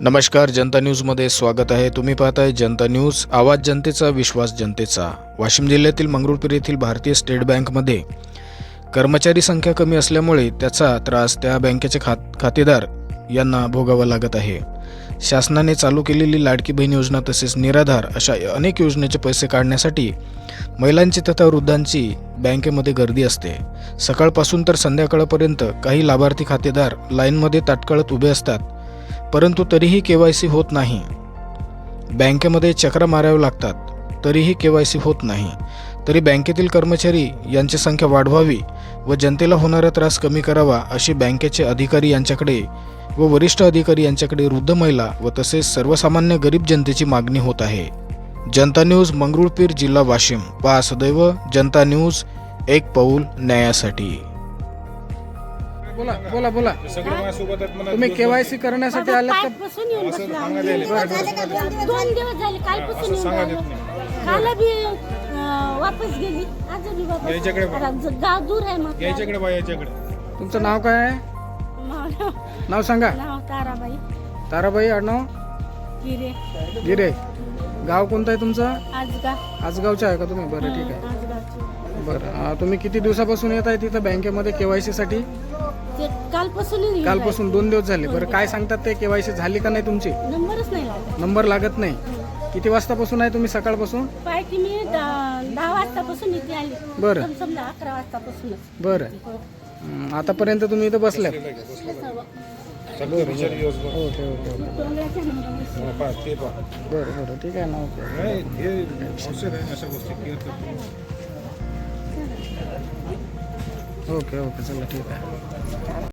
नमस्कार, जनता न्यूजमध्ये स्वागत आहे. तुम्ही पाहताय जनता न्यूज, आवाज जनतेचा, विश्वास जनतेचा. वाशिम जिल्ह्यातील मंगरुळपीर येथील भारतीय स्टेट बँकमध्ये कर्मचारी संख्या कमी असल्यामुळे त्याचा त्रास त्या बँकेचे खातेदार यांना भोगावा लागत आहे. शासनाने चालू केलेली लाडकी बहीण योजना तसेच निराधार अशा अनेक योजनेचे पैसे काढण्यासाठी महिलांची तथा वृद्धांची बँकेमध्ये गर्दी असते. सकाळपासून तर संध्याकाळपर्यंत काही लाभार्थी खातेदार लाईनमध्ये ताटकळत उभे असतात, परंतु तरीही KYC होत नाही. बँकेमध्ये चक्रा माराव्या लागतात, तरीही KYC होत नाही. तरी बँकेतील कर्मचारी यांची संख्या वाढवावी व जनतेला होणारा त्रास कमी करावा अशी बँकेचे अधिकारी यांच्याकडे व वरिष्ठ अधिकारी यांच्याकडे वृद्ध महिला व तसेच सर्वसामान्य गरीब जनतेची मागणी होत आहे. जनता न्यूज, मंगरुळपीर, जिल्हा वाशिम. पहा सदैव जनता न्यूज, एक पाऊल न्यायासाठी. बोला बोला बोला. तुम्ही KYC करण्यासाठी आलात का? कालपासून येऊन बसलो आम्ही. 2 दिवस झाले कालपासून येऊन राहिलो. काल बी वापस गेली, आज बी वापस. गाव दूर आहे मग. तुमचं नाव काय आहे? नाव सांगा. नाव ताराबाई ताराबाई. आडनाव गिरे. गिरे. गाव कोणतं आहे तुमचं? आजगाव. आजगावचं आहे का तुम्ही? बरं, ठीक आहे. आजगावची. बरं, तुम्ही किती दिवसापासून येत आहे तिथं बँकेमध्ये KYC साठी? ते कालपासून येऊन कालपासून 2 दिवस झाले. बरं, काय सांगतात ते KYC झाली का नाही तुमची? नंबरच नाही लागला. नंबर लागत नाही. किती वाजतापासून आहे तुम्ही? सकाळपासून? पाहिजे मी 10 वाजतापासून इथे आली. बरं समजा 11 वाजतापासून. बरं. आतापर्यंत तुम्ही इथं बसल्यात? बरं बरं, ठीक आहे ना. ओके ओके, चला ठीक आहे.